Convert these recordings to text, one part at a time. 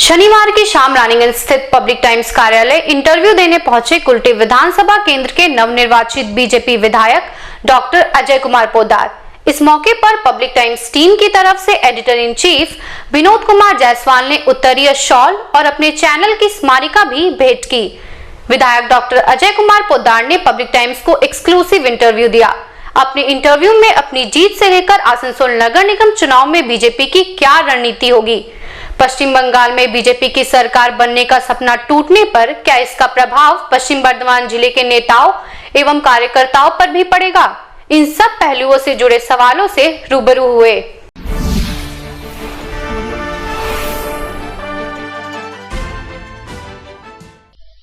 शनिवार की शाम रानीगंज स्थित पब्लिक टाइम्स कार्यालय इंटरव्यू देने पहुंचे कुल्टी विधानसभा केंद्र के नवनिर्वाचित बीजेपी विधायक डॉक्टर अजय कुमार पोद्दार। इस मौके पर पब्लिक टाइम्स टीम की तरफ से editor in chief Vinod Kumar Jaiswal ने उत्तरीय शॉल और अपने चैनल की स्मारिका भी भेंट की। विधायक डॉक्टर अजय कुमार पोद्दार ने पब्लिक टाइम्स को एक्सक्लूसिव इंटरव्यू दिया। अपने इंटरव्यू में अपनी जीत से लेकर आसनसोल नगर निगम चुनाव में बीजेपी की क्या रणनीति होगी, पश्चिम बंगाल में बीजेपी की सरकार बनने का सपना टूटने पर क्या इसका प्रभाव पश्चिम बर्धमान जिले के नेताओं एवं कार्यकर्ताओं पर भी पड़ेगा, इन सब पहलुओं से जुड़े सवालों से रूबरू हुए।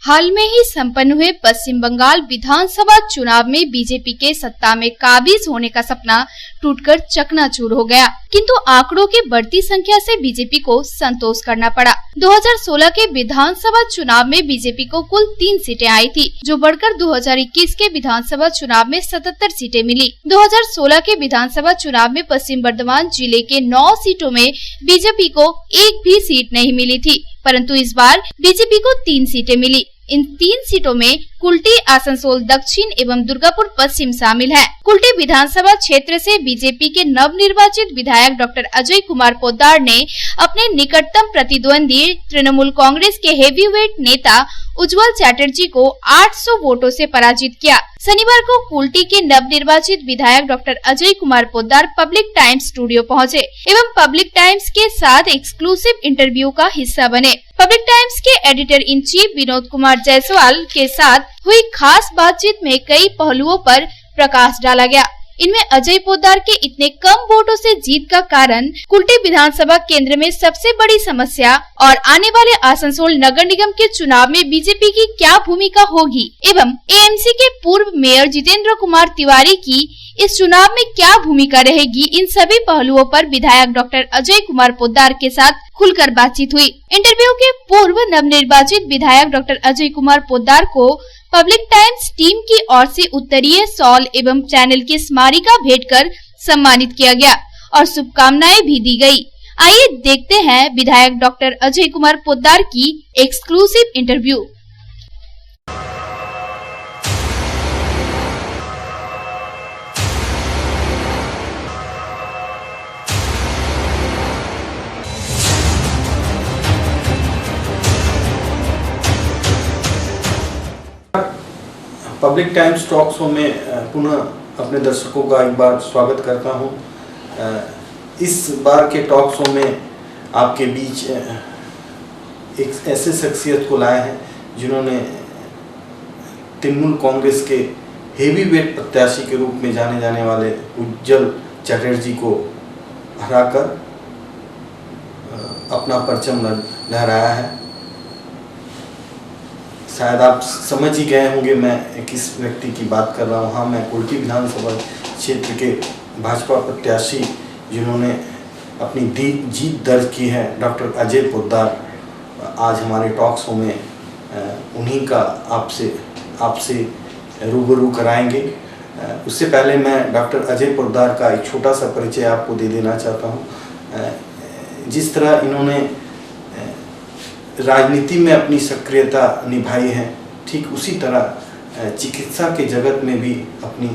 हाल में ही संपन्न हुए पश्चिम बंगाल विधानसभा चुनाव में बीजेपी के सत्ता में काबिज होने का सपना टूटकर चकनाचूर हो गया, किंतु आंकड़ों की बढ़ती संख्या से बीजेपी को संतोष करना पड़ा। 2016 के विधानसभा चुनाव में बीजेपी को कुल 3 सीटें आई थी, जो बढ़कर 2021 के विधानसभा चुनाव में 77 सीटें मिली। 2016 के विधानसभा चुनाव में पश्चिम बर्धमान जिले के 9 सीटों में बीजेपी को एक भी सीट नहीं मिली थी, परंतु इस बार बीजेपी को 3 सीटें मिली। इन 3 सीटों में कुल्टी, आसनसोल दक्षिण एवं दुर्गापुर पश्चिम शामिल है। कुल्टी विधानसभा क्षेत्र से बीजेपी के नवनिर्वाचित विधायक डॉक्टर अजय कुमार पोद्दार ने अपने निकटतम प्रतिद्वंदी तृणमूल कांग्रेस के हेवीवेट नेता उज्जवल चैटर्जी को 800 वोटों से पराजित किया। शनिवार को कुल्टी के नवनिर्वाचित विधायक doctor Ajay Kumar Poddar public times studio पहुंचे एवं पब्लिक टाइम्स के साथ एक्सक्लूसिव इंटरव्यू का हिस्सा बने। पब्लिक टाइम्स के editor in chief Vinod Kumar Jaiswal के साथ हुई खास बातचीत में कई पहलुओं पर प्रकाश डाला गया। इनमें अजय पोद्दार के इतने कम वोटों से जीत का कारण, कुल्टी विधानसभा केंद्र में सबसे बड़ी समस्या और आने वाले आसनसोल नगर निगम के चुनाव में बीजेपी की क्या भूमिका होगी एवं एएमसी के पूर्व मेयर जितेंद्र कुमार तिवारी की इस चुनाव में क्या भूमिका रहेगी, इन सभी पहलुओं पर विधायक डॉक्टर अजय कुमार पोद्दार के साथ खुलकर बातचीत हुई। इंटरव्यू के पूर्व नवनिर्वाचित विधायक डॉक्टर अजय कुमार पोद्दार को पब्लिक टाइम्स टीम की ओर से उत्तरीय शॉल एवं चैनल की स्मारिका भेंट कर सम्मानित किया गया और शुभकामनाएं भी दी गई। आइए देखते हैं विधायक डॉक्टर अजय कुमार पोद्दार की exclusive interview. Public times talk show में पुनः अपने दर्शकों का एक बार स्वागत करता हूं। इस बार के टॉक शो में आपके बीच एक ऐसे शख्सियत को लाए हैं जिन्होंने तृणमूल कांग्रेस के हेवीवेट प्रत्याशी के रूप में जाने जाने वाले उज्जवल चैटर्जी को हराकर अपना परचम लहराया है। शायद आप समझ ही गए होंगे मैं किस व्यक्ति की बात कर रहा हूँ। हाँ, मैं कुल्टी विधानसभा क्षेत्र के भाजपा प्रत्याशी जिन्होंने अपनी जीत दर्ज की है, डॉक्टर अजय पोद्दार आज हमारे टॉक शो में उन्हीं का आपसे रूबरू कराएंगे। उससे पहले मैं डॉक्टर अजय पोद्दार का एक छोटा सा परिचय आपको दे देना चाहता हूँ। जिस तरह इन्होंने राजनीति में अपनी सक्रियता निभाई है, ठीक उसी तरह चिकित्सा के जगत में भी अपनी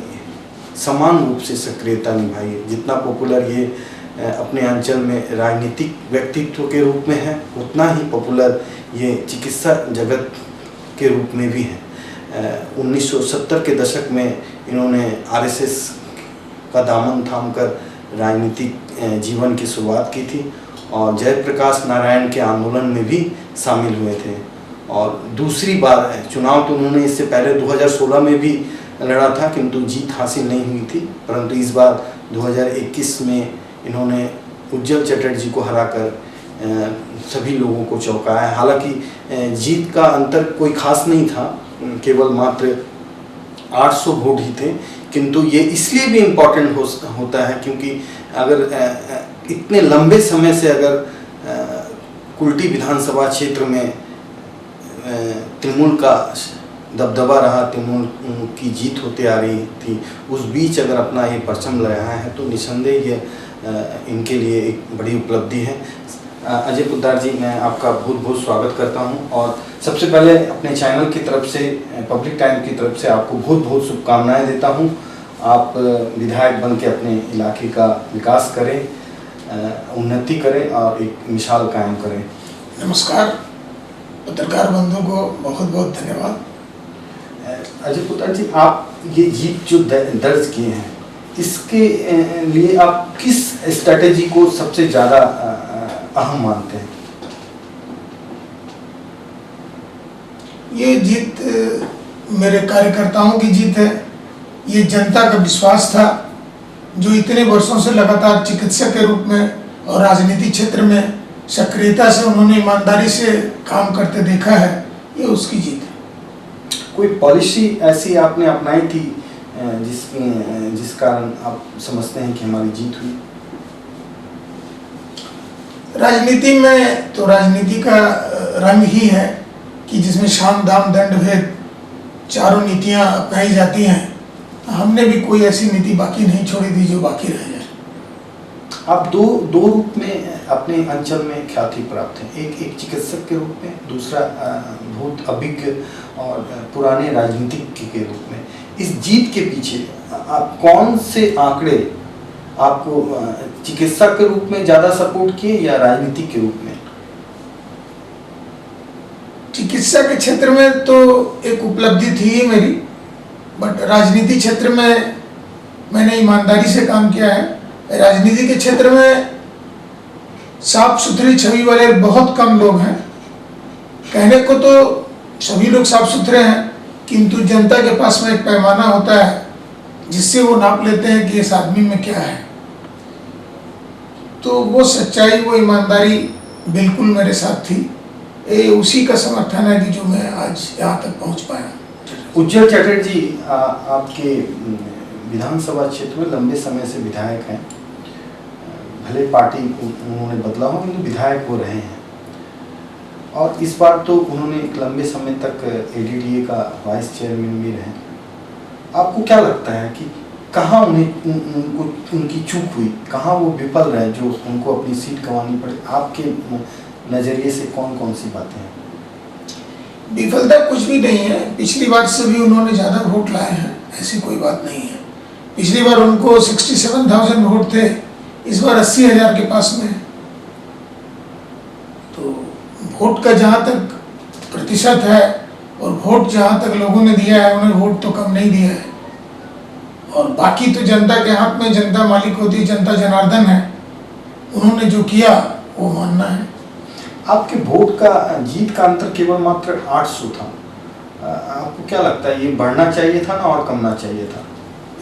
समान रूप से सक्रियता निभाई है। जितना पॉपुलर ये अपने अंचल में राजनीतिक व्यक्तित्व के रूप में है, उतना ही पॉपुलर ये चिकित्सा जगत के रूप में भी है। 1970 के दशक में इन्होंने आरएसएस का दामन थामकर राजनीतिक जीवन की शुरुआत की थी और जयप्रकाश नारायण के आंदोलन में भी शामिल हुए थे। और दूसरी बार चुनाव तो उन्होंने इससे पहले 2016 में भी लड़ा था, किंतु जीत हासिल नहीं हुई थी, परंतु इस बार 2021 में इन्होंने उज्जवल चैटर्जी को हराकर सभी लोगों को चौंकाया। हालांकि जीत का अंतर कोई खास नहीं था, केवल मात्र 800 वोट ही थे, किंतु ये इसलिए भी इम्पोर्टेंट होता है क्योंकि अगर इतने लंबे समय से अगर कुल्टी विधानसभा क्षेत्र में तृणमूल का दबदबा रहा, तृणमूल की जीत होते आ रही थी, उस बीच अगर अपना ये परचम लगाया है तो निसंदेह ये इनके लिए एक बड़ी उपलब्धि है। अजय पोद्दार जी, मैं आपका बहुत बहुत स्वागत करता हूं और सबसे पहले अपने चैनल की तरफ से, पब्लिक टाइम की तरफ से आपको बहुत बहुत शुभकामनाएं देता हूं। आप विधायक बन के अपने इलाके का विकास करें, उन्नति करें और एक मिसाल कायम करें। नमस्कार, पत्रकार बंधुओं को बहुत बहुत धन्यवाद। अजय पोद्दार जी, आप ये जीत जो दर्ज किए हैं, इसके लिए आप किस स्ट्रैटेजी को सबसे ज़्यादा अहम मानते हैं? ये जीत मेरे कार्यकर्ताओं की जीत है। ये जनता का विश्वास था जो इतने वर्षों से लगातार चिकित्सक के रूप में और राजनीतिक क्षेत्र में सक्रियता से उन्होंने ईमानदारी से काम करते देखा है, ये उसकी जीत है। कोई पॉलिसी ऐसी आपने अपनाई थी जिस कारण आप समझते हैं कि हमारी जीत हुई? राजनीति में तो राजनीति का रंग ही है कि जिसमें साम दाम दंड भेद चारों नीतियां अपनाई जाती हैं। हमने भी कोई ऐसी नीति बाकी नहीं छोड़ी थी जो बाकी रह जाए। आप दो रूप में अपने अंचल में ख्याति प्राप्त हैं, एक चिकित्सक के रूप में, दूसरा बहुत अभिज्ञ और पुराने राजनीतिक के रूप में। इस जीत के पीछे आप कौन से आंकड़े आपको चिकित्सक के रूप में ज़्यादा सपोर्ट किए या राजनीतिक के रूप में? चिकित्सा के क्षेत्र में तो एक उपलब्धि थी ही मेरी, बट राजनीति क्षेत्र में मैंने ईमानदारी से काम किया है। राजनीति के क्षेत्र में साफ सुथरी छवि वाले बहुत कम लोग हैं। कहने को तो सभी लोग साफ सुथरे हैं, किंतु जनता के पास में एक पैमाना होता है जिससे वो नाप लेते हैं कि इस आदमी में क्या है। तो वो सच्चाई, वो ईमानदारी बिल्कुल मेरे साथ थी। ये उसी का समर्थन है कि जो मैं आज यहाँ तक पहुँच पाया। उज्ज्वल चटर्जी आपके विधानसभा क्षेत्र में लंबे समय से विधायक हैं। भले पार्टी उन्होंने बदला हो, किंतु विधायक वो रहे हैं और इस बार तो उन्होंने एक लंबे समय तक एडीडीए का वाइस चेयरमैन भी रहे। आपको क्या लगता है कि कहाँ उनकी चूक हुई, कहाँ वो विफल रहे जो उनको अपनी सीट गंवानी पड़ी? आपके नज़रिए से कौन कौन सी बातें हैं? विफलता कुछ भी नहीं है। पिछली बार से भी उन्होंने ज़्यादा वोट लाए हैं, ऐसी कोई बात नहीं है। पिछली बार उनको 67,000 वोट थे, इस बार 80,000 के पास में। तो वोट का जहाँ तक प्रतिशत है और वोट जहाँ तक लोगों ने दिया है, उन्हें वोट तो कम नहीं दिया है। और बाकी तो जनता के हाथ में, जनता मालिक होती है, जनता जनार्दन है। उन्होंने जो किया वो मानना है। आपके वोट का जीत का अंतर केवल मात्र 800 था। आपको क्या लगता है, ये बढ़ना चाहिए था ना और कमना चाहिए था?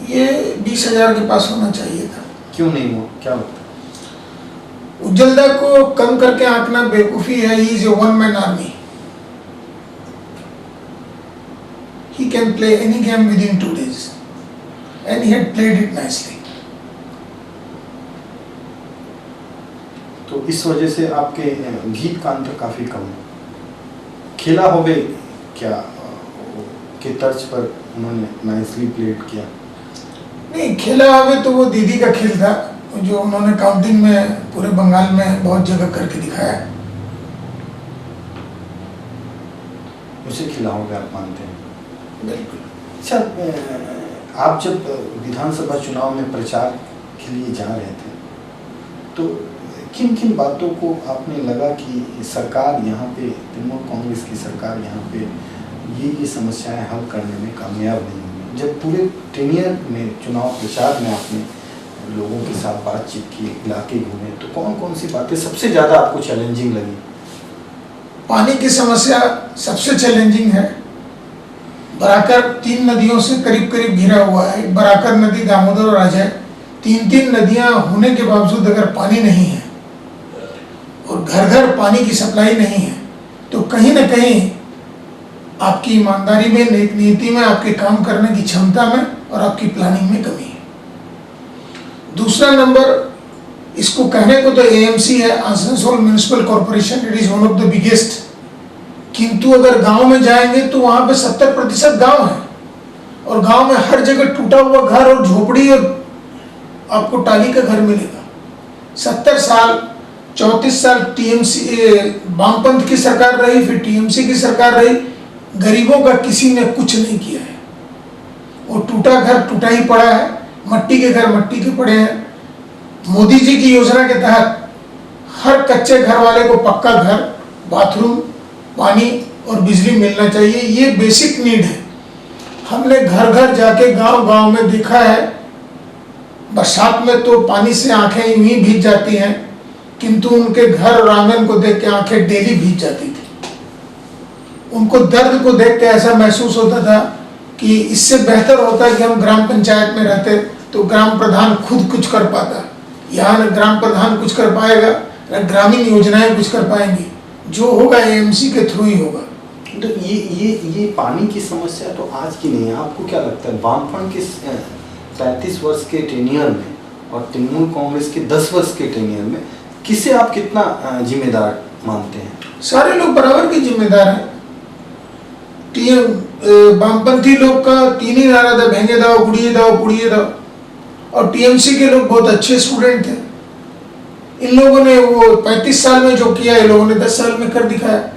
ये 20,000 के पास होना चाहिए था। क्यों नहीं हुआ, क्या लगता है? उज्ज्वलदा को कम करके आंकना बेवकूफ़ी है। He is a one man army. He can play any game within 2 days, and he had played it nicely. तो इस वजह से आपके जीत का अंतर काफ़ी कम है। खेला होवे क्या के तर्ज पर उन्होंने नाइसली प्लेड किया? नहीं, खेला हवे तो वो दीदी का खेल था जो उन्होंने काउंटिंग में पूरे बंगाल में बहुत जगह करके दिखाया। उसे खिला होगा, आप मानते हैं? बिल्कुल। अच्छा, आप जब विधानसभा चुनाव में प्रचार के लिए जा रहे थे तो किन किन बातों को आपने लगा कि सरकार यहाँ पे, तृणमूल कांग्रेस की सरकार यहाँ पे ये समस्याएं हल करने में कामयाब नहीं हुई? जब पूरे टेनियर में चुनाव प्रचार में आपने लोगों के साथ बातचीत की, इलाके घूमे, तो कौन कौन सी बातें सबसे ज़्यादा आपको चैलेंजिंग लगी? पानी की समस्या सबसे चैलेंजिंग है। बराकर 3 नदियों से करीब करीब घिरा हुआ है। बराकर नदी, दामोदर और अजय, 3 नदियां होने के बावजूद अगर पानी नहीं है और घर घर पानी की सप्लाई नहीं है तो कहीं ना कहीं आपकी ईमानदारी में, नीति में, आपके काम करने की क्षमता में और आपकी प्लानिंग में कमी है। दूसरा नंबर, इसको कहने को तो एएमसी है, Asansol municipal corporation, it is one of the biggest, किंतु अगर गांव में जाएंगे तो वहां पे 70% गांव है और गांव में हर जगह टूटा हुआ घर और झोपड़ी और आपको टाली का घर मिलेगा। 70 साल 34 साल टीएमसी वामपंथ की सरकार रही, फिर टीएमसी की सरकार रही, गरीबों का किसी ने कुछ नहीं किया है। वो टूटा घर टूटा ही पड़ा है, मट्टी के घर मट्टी के पड़े हैं। मोदी जी की योजना के तहत हर कच्चे घर वाले को पक्का घर, बाथरूम, पानी और बिजली मिलना चाहिए। ये बेसिक नीड है। हमने घर घर जाके गांव गांव में देखा है, बरसात में तो पानी से आंखें यूं ही भीग जाती हैं, किंतु उनके घर और आंगन को देख के आंखें डेली भीग जाती थी। उनको दर्द को देख के ऐसा महसूस होता था कि इससे बेहतर होता कि हम ग्राम पंचायत में रहते तो ग्राम प्रधान खुद कुछ कर पाता। यहाँ न ग्राम प्रधान कुछ कर पाएगा, न ग्रामीण योजनाएं कुछ कर पाएंगी। जो होगा एएमसी के थ्रू ही होगा। तो ये पानी की समस्या तो आज की नहीं है। आपको क्या लगता है वामफ्रंट के 35 वर्ष के टेन्योर में और तृणमूल कांग्रेस के 10 वर्ष के टेन्योर में किसे आप कितना जिम्मेदार मानते हैं? सारे लोग बराबर के जिम्मेदार हैं। वामपंथी लोग का 3 ही नारा था, भेंगे दाओ, कुड़िए दाओ, कुड़िए दाओ। और टीएमसी के लोग बहुत अच्छे स्टूडेंट थे। इन लोगों ने वो 35 साल में जो किया, इन लोगों ने 10 साल में कर दिखाया।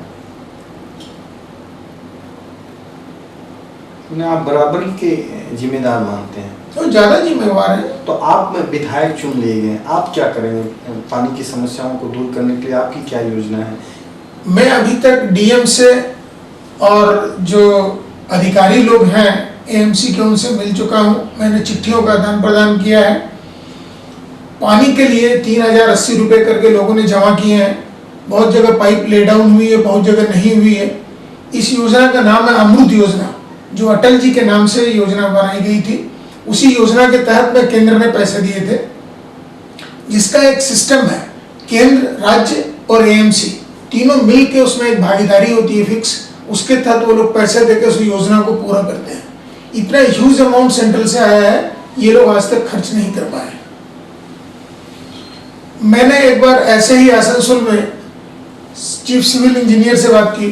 आप बराबरी के जिम्मेदार मानते हैं तो ज्यादा जिम्मेवार है। तो आप में विधायक चुन लिए गए, आप क्या करेंगे पानी की समस्याओं को दूर करने के लिए? आपकी क्या योजना है? मैं अभी तक डीएम से और जो अधिकारी लोग हैं एएमसी के, उनसे मिल चुका हूं। मैंने चिट्ठियों का आदान प्रदान किया है। पानी के लिए 3080 रुपये करके लोगों ने जमा किए हैं। बहुत जगह पाइप ले डाउन हुई है, बहुत जगह नहीं हुई है। इस योजना का नाम है अमृत योजना, जो अटल जी के नाम से योजना बनाई गई थी। उसी योजना के तहत में केंद्र ने पैसे दिए थे, जिसका एक सिस्टम है। केंद्र, राज्य और एएमसी तीनों मिल के उसमें एक भागीदारी होती है फिक्स। उसके तहत वो लोग पैसे देकर उस योजना को पूरा करते हैं। इतना ह्यूज अमाउंट सेंट्रल से आया है, ये लोग आज तक खर्च नहीं कर पाए। मैंने एक बार ऐसे ही आसनसोल में चीफ सिविल इंजीनियर से बात की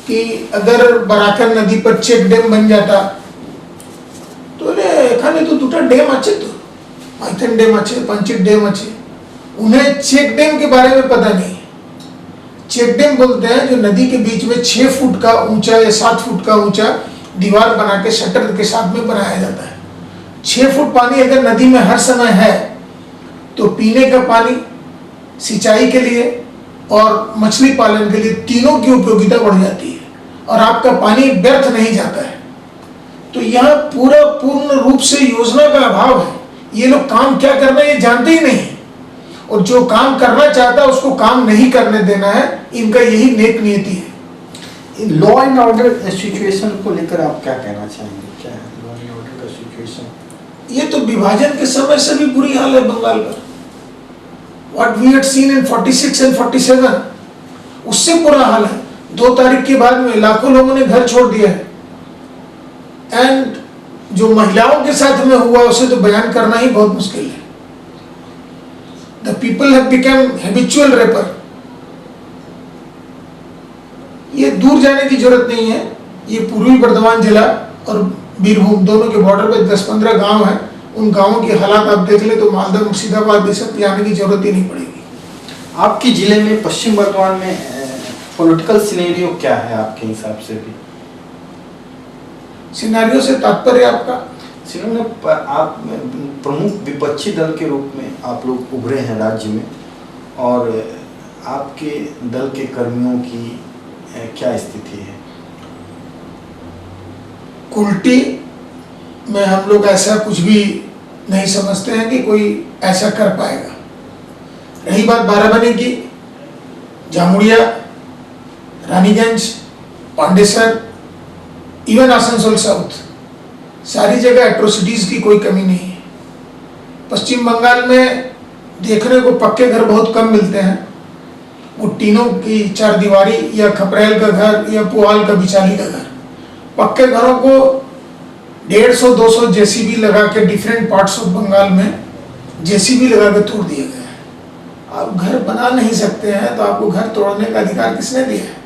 कि अगर बराकर नदी पर चेक डैम बन जाता तो एखाने तो दुटा डैम अच्छे, तो माइथन डैम अच्छे, पंचित डैम अच्छे। उन्हें चेक डैम के बारे में पता नहीं। चेक डैम बोलते हैं जो नदी के बीच में 6 फुट का ऊंचा या 7 फुट का ऊंचा दीवार बना के शटर के साथ में बनाया जाता है। 6 फुट पानी अगर नदी में हर समय है तो पीने का पानी, सिंचाई के लिए और मछली पालन के लिए तीनों की उपयोगिता बढ़ जाती है और आपका पानी व्यर्थ नहीं जाता है। तो यहाँ पूर्ण रूप से योजना का अभाव है। ये लोग काम क्या करना है ये जानते ही नहीं, और जो काम करना चाहता है उसको काम नहीं करने देना है। इनका यही नेक नियति है। लॉ एंड ऑर्डर सिचुएशन को लेकर आप क्या कहना चाहेंगे? क्या है लॉ एंड ऑर्डर का सिचुएशन? ये तो विभाजन के समय से भी बुरी हाल है बंगाल का। What we had seen in 46 and 47, उससे बुरा हाल है। 2 तारीख के बाद में लाखों लोगों ने घर छोड़ दिया है। एंड जो महिलाओं के साथ में हुआ उसे तो बयान करना ही बहुत मुश्किल है। The people have become habitual raper। ये दूर जाने की जरूरत नहीं है। ये पूर्वी बर्धमान जिला और बीरभूम दोनों के बॉर्डर पे 10-15 गांव हैं। उन गांवों की हालात आप देख ले तो मालदा, मुर्शिदाबाद ये सब आने की जरूरत ही नहीं पड़ेगी। आपके जिले में पश्चिम बर्धमान में पॉलिटिकल सिनेरियो क्या है आपके हिसाब से? भी सिनेरियो से तात्पर्य आपका? आप प्रमुख विपक्षी दल के रूप में आप लोग उभरे हैं राज्य में, और आपके दल के कर्मियों की क्या स्थिति है? कुल्टी में हम लोग ऐसा कुछ भी नहीं समझते हैं कि कोई ऐसा कर पाएगा। रही बात बाराबंकी की, जामुड़िया, रानीगंज, पांडेसर, इवन आसनसोल साउथ, सारी जगह एट्रोसिटीज की कोई कमी नहीं है। पश्चिम बंगाल में देखने को पक्के घर बहुत कम मिलते हैं। वो टीनों की चारदीवारी या खपरेल का घर या पुआल का बिचाली का घर। पक्के घरों को 150-200 जेसीबी लगा के डिफरेंट पार्ट्स ऑफ बंगाल में जेसीबी लगा के तोड़ दिया गया है। आप घर बना नहीं सकते हैं तो आपको घर तोड़ने का अधिकार किसने दिया है?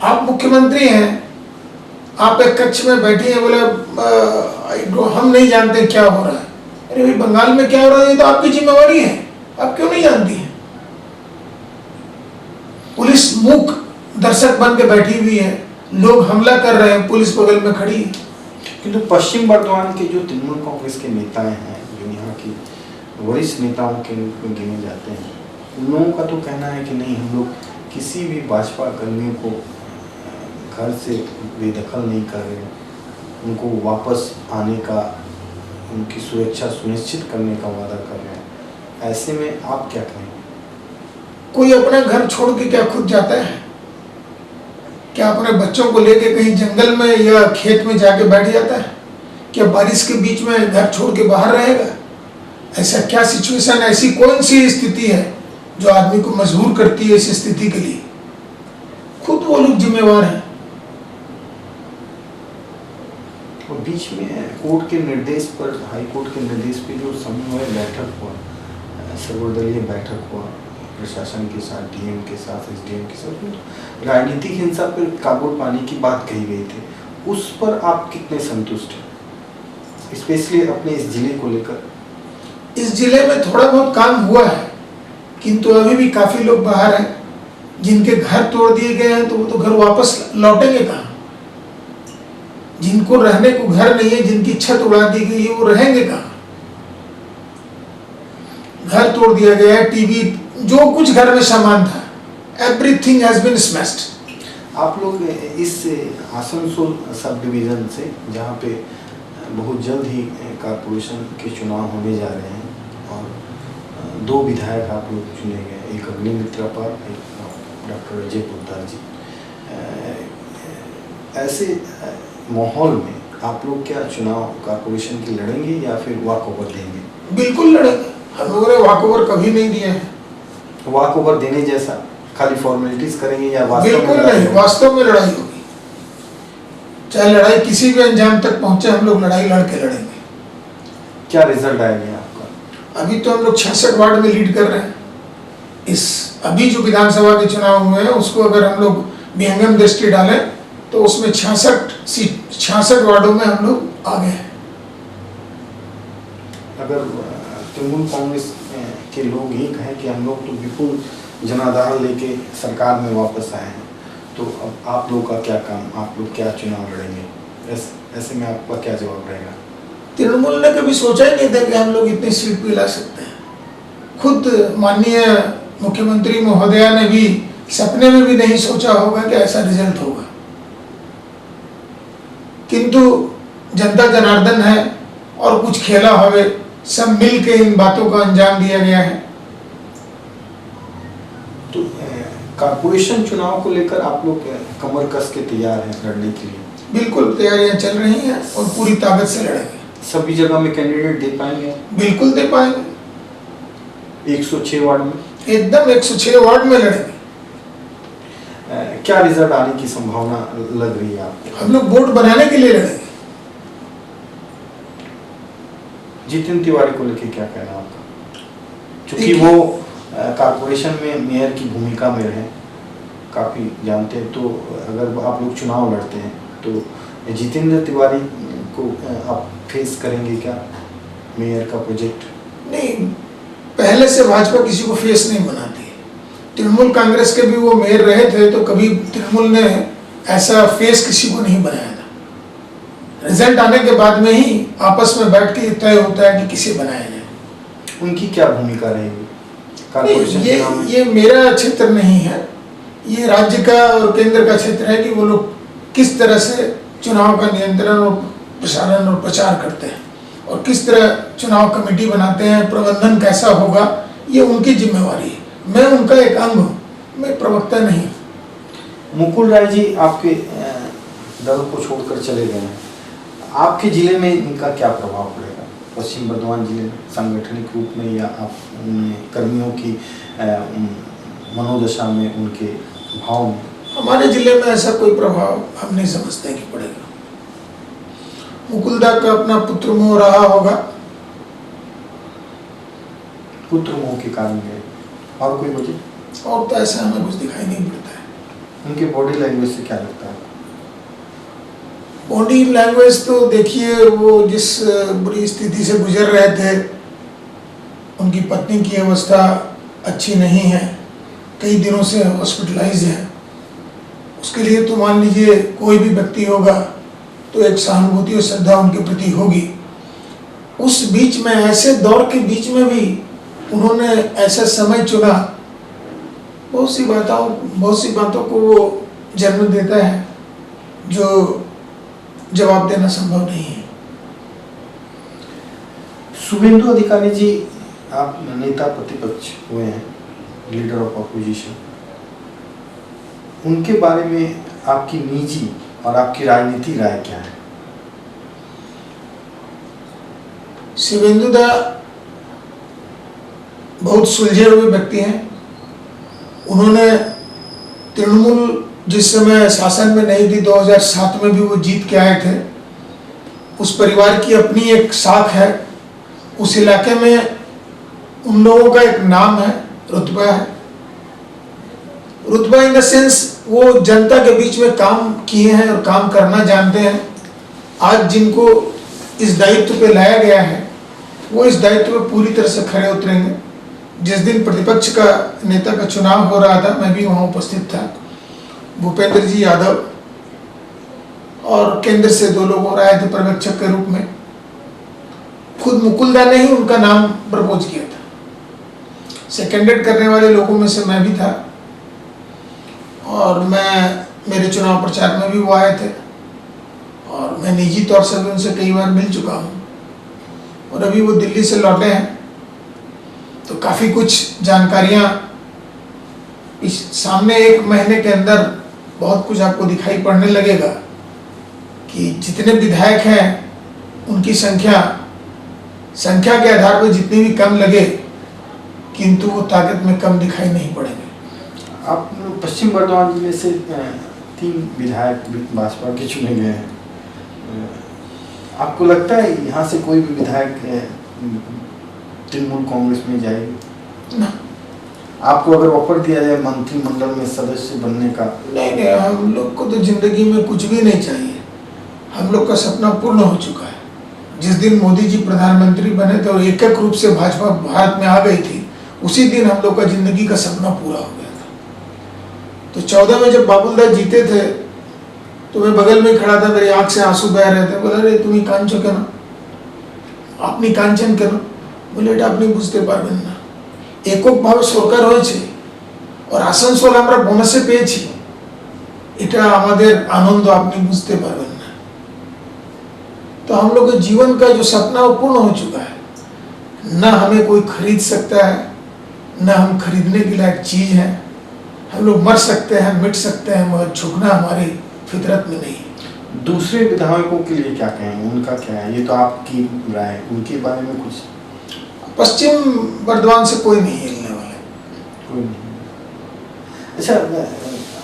आप मुख्यमंत्री हैं, आप एक कक्ष में बैठे हैं, बोले हम नहीं जानते क्या हो रहा है। अरे भाई बंगाल में क्या हो रहा है ये तो आपकी जिम्मेवारी है। आप क्यों नहीं जानती हैं? पुलिस मूक दर्शक बन के बैठी हुई है, लोग हमला कर रहे हैं, पुलिस बगल में खड़ी है। किंतु पश्चिम बर्धमान के जो तृणमूल कांग्रेस के नेताएं हैं, जो यहाँ की वरिष्ठ नेताओं के रूप में गिने जाते हैं, उन लोगों का तो कहना है कि नहीं, हम लोग किसी भी भाजपा कर्मियों को घर से बेदखल नहीं कर रहे हैं, उनको वापस आने का, उनकी सुरक्षा सुनिश्चित करने का वादा कर रहे हैं। ऐसे में आप क्या कहेंगे? कोई अपना घर छोड़ के क्या खुद जाता है? क्या अपने बच्चों को लेके कहीं जंगल में या खेत में जाके बैठ जाता है? क्या बारिश के बीच में घर छोड़ के बाहर रहेगा? ऐसा क्या सिचुएशन, ऐसी कौन सी स्थिति है जो आदमी को मजबूर करती है इस स्थिति के लिए? खुद वो लोग जिम्मेवार हैं। और बीच में कोर्ट के निर्देश पर, हाई कोर्ट के निर्देश पे जो समन्वय बैठक हुआ, सर्वदलीय बैठक हुआ प्रशासन के साथ, डीएम के साथ, एसडीएम के साथ, तो राजनीतिक हिंसा पर काबू पाने की बात कही गई थी, उस पर आप कितने संतुष्ट हैं, स्पेशली अपने इस जिले को लेकर? इस जिले में थोड़ा बहुत काम हुआ है, किंतु अभी भी काफी लोग बाहर हैं। जिनके घर तोड़ दिए गए हैं तो वो तो घर वापस लौटेंगे कहाँ? जिनको रहने को घर नहीं है, जिनकी छत उड़ा दी गई है, वो रहेंगे कहाँ? घर तोड़ दिया गया है, टीवी, जो कुछ घर में सामान था, एवरीथिंग हैज बीन स्मैश्ड। आप लोग इस आसनसोल सब डिवीज़न से, जहाँ पे बहुत जल्द ही कारपोरेशन के चुनाव होने जा रहे हैं और 2 विधायक आप लोग चुने गए, एक अग्नि मित्रा पाल, एक डॉक्टर अजय पोद्दार जी, ऐसे माहौल में आप लोग क्या चुनाव कारपोरेशन की लड़ेंगे या फिर वॉक ओवर देंगे? बिल्कुल लड़ेंगे। हम लोगों ने वॉक ओवर कभी नहीं दिया है। वॉक ओवर देने जैसा खाली फॉर्मेलिटीज करेंगे या वास्तव में? बिल्कुल नहीं, वास्तव में लड़ाई होगी। चाहे लड़ाई किसी भी अंजाम तक पहुंचे, हम लोग लड़ाई लड़ के लड़ेंगे। क्या रिजल्ट आएगा आपका? अभी तो हम लोग 66 वार्ड में लीड कर रहे हैं। इस अभी जो विधानसभा के चुनाव हुए हैं उसको अगर हम लोग विहंगम दृष्टि डालें तो उसमें 66 वार्डों में हम लोग आगे हैं। अगर तृणमूल कांग्रेस के लोग ये कहें कि हम लोग तो विपुल जनाधार लेके सरकार में वापस आए हैं, तो अब आप लोग का क्या काम, आप लोग क्या चुनाव लड़ेंगे? ऐसे में आपका क्या जवाब रहेगा? तृणमूल ने कभी सोचा ही नहीं था कि हम लोग इतनी सीट भी ला सकते हैं। खुद माननीय मुख्यमंत्री महोदया ने भी सपने में भी नहीं सोचा होगा कि ऐसा रिजल्ट होगा, किंतु जनता जनार्दन है और कुछ खेला हवे, सब मिल के इन बातों का अंजाम दिया गया है। तो कारपोरेशन चुनाव को लेकर आप लोग कमर कस के तैयार हैं लड़ने के लिए? बिल्कुल तैयारियां चल रही हैं और पूरी ताकत से लड़ेंगे। सभी जगह में कैंडिडेट दे पाएंगे? बिल्कुल दे पाएंगे। 106 वार्ड में एकदम 106 वार्ड में लड़ेंगे। क्या रिजल्ट आने की संभावना लग रही है आपको? हम लोग वोट बनाने के लिए लड़ेंगे। जितिन तिवारी को लेके क्या कहना आपका? क्योंकि वो कारपोरेशन में मेयर की भूमिका में रहे, काफी जानते हैं, तो अगर आप लोग चुनाव लड़ते हैं तो जितेंद्र तिवारी को आप फेस करेंगे क्या, मेयर का प्रोजेक्ट? नहीं, पहले से भाजपा किसी को फेस नहीं बनाती है। तृणमूल कांग्रेस के भी वो मेयर रहे थे तो कभी तृणमूल ने ऐसा फेस किसी को नहीं बनाया था। रिजल्ट आने के बाद में ही आपस में बैठ के तय होता है कि किसे बनाया जाए। उनकी क्या भूमिका रहेगी कारपोरेशन चुनाव में? ये मेरा क्षेत्र नहीं है, ये राज्य का और केंद्र का क्षेत्र है कि वो लोग किस तरह से चुनाव का नियंत्रण और प्रसारण और प्रचार करते हैं और किस तरह चुनाव कमेटी बनाते हैं, प्रबंधन कैसा होगा, ये उनकी जिम्मेवारी है। मैं उनका एक अंग हूँ, मैं प्रवक्ता नहीं। मुकुल राय जी आपके दल को छोड़कर चले गए हैं, आपके जिले में इनका क्या प्रभाव पड़ेगा? पश्चिम बर्धमान जिले में सांगठनिक रूप में या आप कर्मियों की मनोदशा में, उनके भाव में? हमारे जिले में ऐसा कोई प्रभाव हम नहीं समझते कि पड़ेगा। मुकुलदा का अपना पुत्र मोह रहा होगा। पुत्र मोह के कारण गए, और कोई वजह? और तो ऐसा हमें कुछ दिखाई नहीं पड़ता है। उनके बॉडी लैंग्वेज से क्या लगता है? बॉडी लैंग्वेज तो देखिए, वो जिस बुरी स्थिति से गुजर रहे थे उनकी पत्नी की अवस्था अच्छी नहीं है, कई दिनों से हॉस्पिटलाइज है। उसके लिए तो मान लीजिए कोई भी व्यक्ति होगा तो एक सहानुभूति और श्रद्धा उनके प्रति होगी। उस बीच में, ऐसे दौर के बीच में भी उन्होंने ऐसा समय चुना, बहुत सी बातों को वो जन्म देता है जो जवाब देना संभव नहीं है। शुभेंदु अधिकारी जी, आप नेता प्रतिपक्ष हुए हैं, लीडर ऑफ अपोजिशन, उनके बारे में आपकी निजी और आपकी राजनीतिक राय क्या है? शुभेंदु दा बहुत सुलझे हुए व्यक्ति हैं। उन्होंने तृणमूल जिस समय शासन में नहीं थी, 2007 में भी वो जीत के आए थे। उस परिवार की अपनी एक शाख है, उस इलाके में उन लोगों का एक नाम है, रुतबा है। रुतबा इन द सेंस वो जनता के बीच में काम किए हैं और काम करना जानते हैं। आज जिनको इस दायित्व पे लाया गया है वो इस दायित्व पे पूरी तरह से खड़े उतरेंगे। जिस दिन प्रतिपक्ष का नेता का चुनाव हो रहा था, मैं भी वहाँ उपस्थित था। भूपेंद्र जी यादव और केंद्र से 2 लोग और आए थे पर्यवेक्षक के रूप में। खुद मुकुलदा ने ही उनका नाम प्रपोज किया था। सेकेंडेड करने वाले लोगों में से मैं भी था और मेरे चुनाव प्रचार में भी वो आए थे और मैं निजी तौर से भी उनसे कई बार मिल चुका हूँ। और अभी वो दिल्ली से लौटे हैं तो काफ़ी कुछ जानकारियाँ इस सामने 1 महीने के अंदर बहुत कुछ आपको दिखाई पड़ने लगेगा कि जितने विधायक हैं उनकी संख्या के आधार पर जितनी भी कम लगे, किंतु वो ताकत में कम दिखाई नहीं पड़ेंगे। आप पश्चिम बर्धमान जिले से 3 विधायक भाजपा के चुने गए हैं। आपको लगता है यहाँ से कोई भी विधायक तृणमूल कांग्रेस में जाएगी? ना। आपको अगर ऑफर दिया जाए मंत्रिमंडल में सदस्य बनने का? नहीं, हम लोग को तो जिंदगी में कुछ भी नहीं चाहिए। हम लोग का सपना पूर्ण हो चुका है। जिस दिन मोदी जी प्रधानमंत्री बने थे और एक रूप से भाजपा भारत में आ गई थी, उसी दिन हम लोग का जिंदगी का सपना पूरा हो गया था। तो 14 में जब बाबुलदास जीते थे तो मैं बगल में खड़ा था, मेरी आंख से आंसू बह रहे थे। बोला, रे तुम्हें कांचो केन, अपनी कांचन केन? बोले, এটা আপনি বুঝতে পারবেন না, এককভাবে সরকার হয়েছে और আসানসোল আমরা বোনাসে পেয়েছি, এটা আমাদের আনন্দ আপনি বুঝতে পারবেন না। तो हम लोग के जीवन का जो सपना वो पूर्ण हो चुका है। ना हमें कोई खरीद सकता है, ना हम खरीदने के लायक चीज है। हम लोग मर सकते हैं, मिट सकते हैं, मगर झुकना हमारी फितरत में नहीं है। दूसरे विधायकों के लिए क्या कहेंगे, उनका क्या है? ये तो आपकी राय है, उनके बारे में कुछ? पश्चिम बर्धमान से कोई नहीं हिलने वाला, कोई नहीं। अच्छा,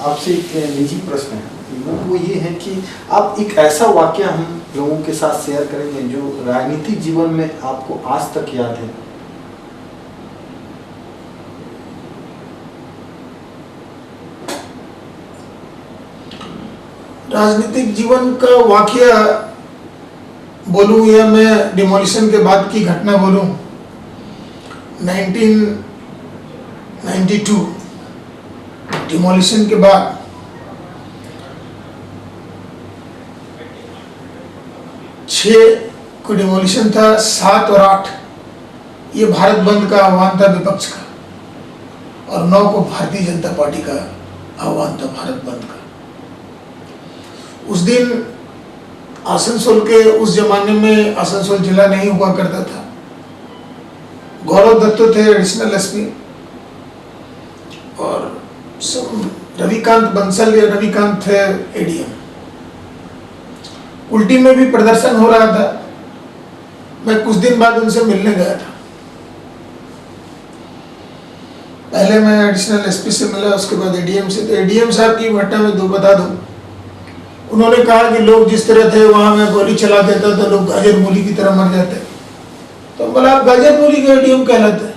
आपसे एक निजी प्रश्न है, वो ये है कि आप एक ऐसा वाकया हम लोगों के साथ शेयर करेंगे जो राजनीतिक जीवन में आपको आज तक याद है? राजनीतिक जीवन का वाकया बोलूं या मैं डिमोलिशन के बाद की घटना बोलूं? 1992 डिमोलिशन के बाद 6 को डिमोलिशन था, 7 और 8 ये भारत बंद का आह्वान था विपक्ष का, और 9 को भारतीय जनता पार्टी का आह्वान था भारत बंद का। उस दिन आसनसोल के, उस जमाने में आसनसोल जिला नहीं हुआ करता था, गौरव दत्त थे एडिशनल एसपी और रविकांत बंसल या रविकांत थे एडीएम। उल्टी में भी प्रदर्शन हो रहा था, मैं कुछ दिन बाद उनसे मिलने गया था। पहले मैं एडिशनल एसपी से मिला, उसके बाद एडीएम से। तो एडीएम साहब की घटना में 2 बता दूं। उन्होंने कहा कि लोग जिस तरह थे वहां मैं गोली चला देता तो लोग गाजर मूली की तरह मर जाते। तो बोला, आप गाजर मूली के एडीएम कहलाते हैं?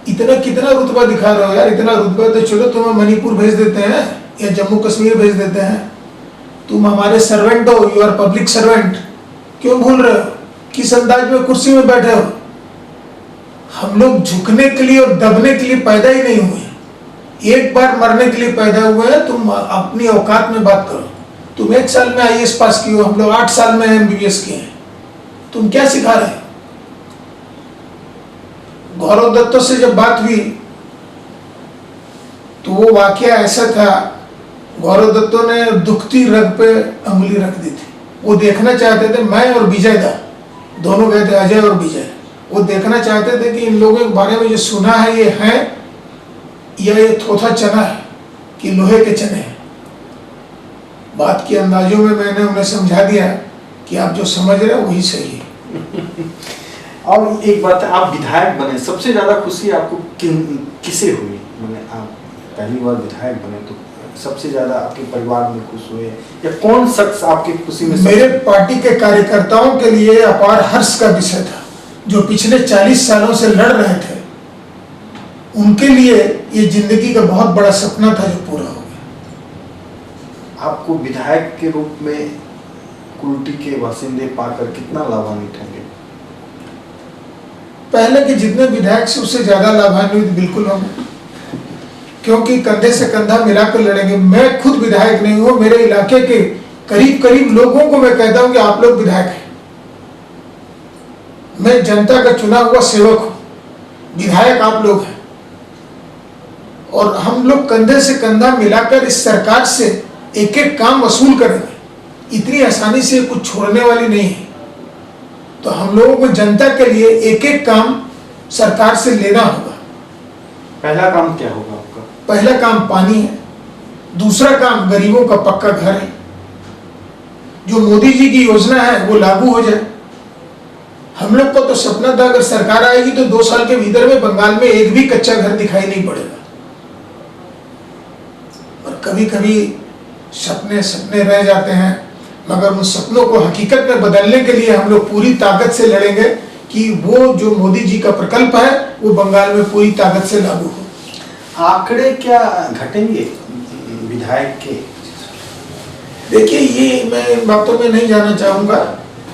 इतना कितना रुतबा दिखा रहे हो यार? इतना रुतबा तो चलो तुम्हें मणिपुर भेज देते हैं या जम्मू कश्मीर भेज देते हैं। तुम हमारे सर्वेंट हो, यू आर पब्लिक सर्वेंट। क्यों भूल रहे हो? किस अंदाज में कुर्सी में बैठे हो? हम लोग झुकने के लिए और दबने के लिए पैदा ही नहीं हुए हैं। एक बार मरने के लिए पैदा हुए हैं। तुम अपनी औकात में बात करो। तुम 1 साल में IAS पास किए हो, हम लोग 8 साल में MBBS किए हैं। तुम क्या सिखा रहे हो? गौरव दत्तों से जब बात हुई तो वो वाकया ऐसा था, गौरव दत्तों ने दुखती रग पे अंगुली रख दी थी। वो देखना चाहते थे, मैं और विजय दा दोनों गए थे, अजय और विजय। वो देखना चाहते थे कि इन लोगों के बारे में जो सुना है ये है या ये थोथा चना है कि लोहे के चने हैं। बात के अंदाजों में मैंने उन्हें समझा दिया कि आप जो समझ रहे हो वही सही है। और एक बात है, आप विधायक बने, सबसे ज्यादा खुशी आपको किसे हुई? मैंने आप पहली बार विधायक बने तो सबसे ज्यादा आपके परिवार में खुश हुए या कौन शख्स आपकी खुशी में? मेरे पार्टी के कार्यकर्ताओं के लिए अपार हर्ष का विषय था। जो पिछले 40 सालों से लड़ रहे थे उनके लिए ये जिंदगी का बहुत बड़ा सपना था जो पूरा हो गया। आपको विधायक के रूप में कुल्टी के बासिंदे पाकर कितना लाभान्वित होंगे? पहले के जितने विधायक से उससे ज्यादा लाभान्वित बिल्कुल होंगे, क्योंकि कंधे से कंधा मिलाकर लड़ेंगे। मैं खुद विधायक नहीं हूं, मेरे इलाके के करीब करीब लोगों को मैं कहता हूं कि आप लोग विधायक हैं। मैं जनता का चुना हुआ सेवक हूं, विधायक आप लोग हैं। और हम लोग कंधे से कंधा मिलाकर इस सरकार से एक एक काम वसूल करेंगे। इतनी आसानी से कुछ छोड़ने वाली नहीं है। तो हम लोगों को जनता के लिए एक एक काम सरकार से लेना होगा। पहला काम क्या होगा आपका? पहला काम पानी है, दूसरा काम गरीबों का पक्का घर है। जो मोदी जी की योजना है वो लागू हो जाए। हम लोग को तो सपना था अगर सरकार आएगी तो 2 साल के भीतर में बंगाल में एक भी कच्चा घर दिखाई नहीं पड़ेगा। और कभी कभी सपने सपने रह जाते हैं, मगर उन सपनों को हकीकत में बदलने के लिए हम लोग पूरी ताकत से लड़ेंगे कि वो जो मोदी जी का प्रकल्प है वो बंगाल में पूरी ताकत से लागू हो। आंकड़े क्या घटेंगे विधायक के? देखिए, ये मैं इन बातों में नहीं जाना चाहूँगा।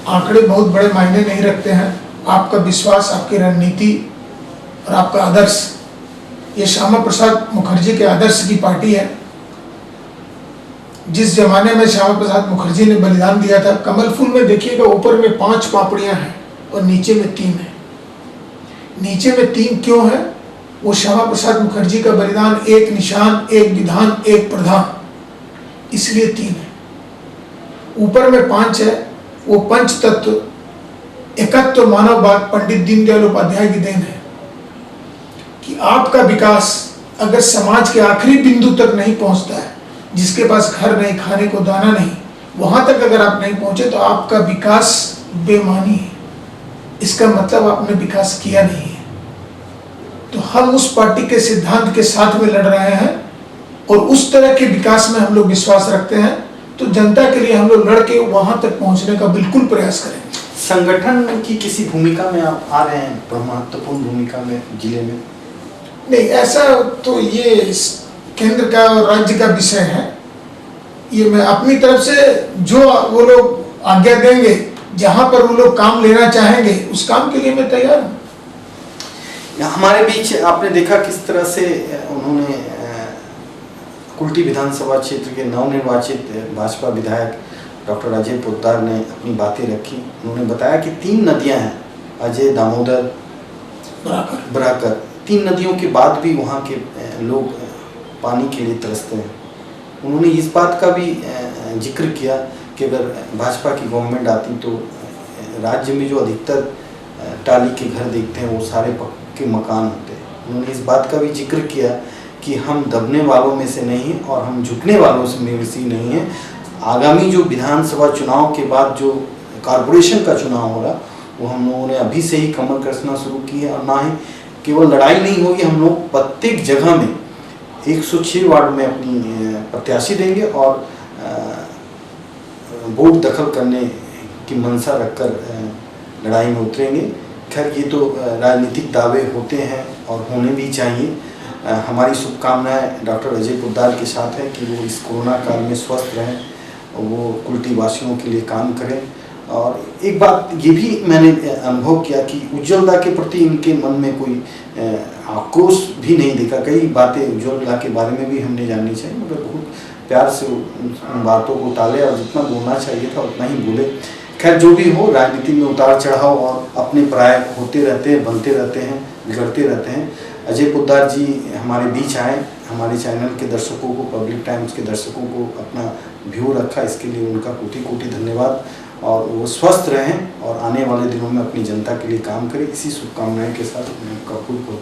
आंकड़े बहुत बड़े मायने नहीं रखते हैं। आपका विश्वास, आपकी रणनीति और आपका आदर्श, ये श्यामा प्रसाद मुखर्जी के आदर्श की पार्टी है। जिस जमाने में श्यामा प्रसाद मुखर्जी ने बलिदान दिया था, कमल फूल में देखिएगा ऊपर में 5 पापड़ियां हैं और नीचे में 3 है। नीचे में 3 क्यों है? वो श्यामा प्रसाद मुखर्जी का बलिदान, एक निशान, एक विधान, एक प्रधान, इसलिए 3 है। ऊपर में 5 है, वो पंच तत्व एकत्व मानववाद पंडित दीनदयाल उपाध्याय की देन है कि आपका विकास अगर समाज के आखिरी बिंदु तक नहीं पहुंचता है, जिसके पास घर नहीं, खाने को दाना नहीं, वहां तक अगर आप नहीं पहुंचे तो आपका विकास बेमानी है। इसका मतलब आपने विकास किया नहीं है। तो हम उस पार्टी के सिद्धांत के साथ में लड़ रहे हैं और उस तरह के विकास में हम लोग विश्वास रखते हैं। तो जनता के लिए हम लोग लड़के वहां तक पहुंचने का बिल्कुल प्रयास करेंगे। संगठन की किसी भूमिका में आप आ रहे हैं, महत्वपूर्ण भूमिका में जिले में? नहीं, ऐसा तो ये केंद्र का और राज्य का विषय है। ये मैं अपनी तरफ से जो वो लोग आज्ञा देंगे, जहां पर वो लोग काम लेना चाहेंगे, उस काम के लिए मैं तैयार हूँ। हमारे बीच आपने देखा किस तरह से उन्होंने कुल्टी विधानसभा क्षेत्र के नवनिर्वाचित भाजपा विधायक डॉक्टर अजय पोद्दार ने अपनी बातें रखी। उन्होंने बताया कि 3 नदियां हैं, अजय, दामोदर, बराकर। 3 नदियों के बाद भी वहाँ के लोग पानी के लिए तरसते हैं। उन्होंने इस बात का भी जिक्र किया कि अगर भाजपा की गवर्नमेंट आती तो राज्य में जो अधिकतर टाली के घर देखते हैं वो सारे पक्के मकान होते हैं। उन्होंने इस बात का भी जिक्र किया कि हम दबने वालों में से नहीं और हम झुकने वालों से में से नहीं हैं। आगामी जो विधानसभा चुनाव के बाद जो कॉरपोरेशन का चुनाव होगा वो हम लोगों ने अभी से ही कमर कसना शुरू की है। और ना ही केवल लड़ाई नहीं होगी, हम लोग प्रत्येक जगह में 106 वार्ड में अपनी प्रत्याशी देंगे और वोट दखल करने की मंशा रखकर लड़ाई में उतरेंगे। खैर, ये तो राजनीतिक दावे होते हैं और होने भी चाहिए। हमारी शुभकामनाएं डॉक्टर अजय पोद्दार के साथ है कि वो इस कोरोना काल में स्वस्थ रहें और वो कुल्टी वासियों के लिए काम करें और एक बात ये भी मैंने अनुभव किया कि उज्ज्वलदा के प्रति इनके मन में कोई आक्रोश भी नहीं दिखा। कई बातें उज्ज्वलदा के बारे में भी हमने जाननी चाहिए, मगर बहुत प्यार से उन बातों को टाले और जितना बोलना चाहिए था उतना ही बोले। खैर जो भी हो, राजनीति में उतार चढ़ाव और अपने प्राय होते रहते हैं, बनते रहते हैं, बिगड़ते रहते हैं। अजय पोद्दार जी हमारे बीच आए, हमारे चैनल के दर्शकों को, पब्लिक टाइम्स के दर्शकों को अपना व्यू रखा, इसके लिए उनका कोटि कोटि धन्यवाद। और वो स्वस्थ रहें और आने वाले दिनों में अपनी जनता के लिए काम करें, इसी शुभकामनाएं के साथ मैं आपका बहुत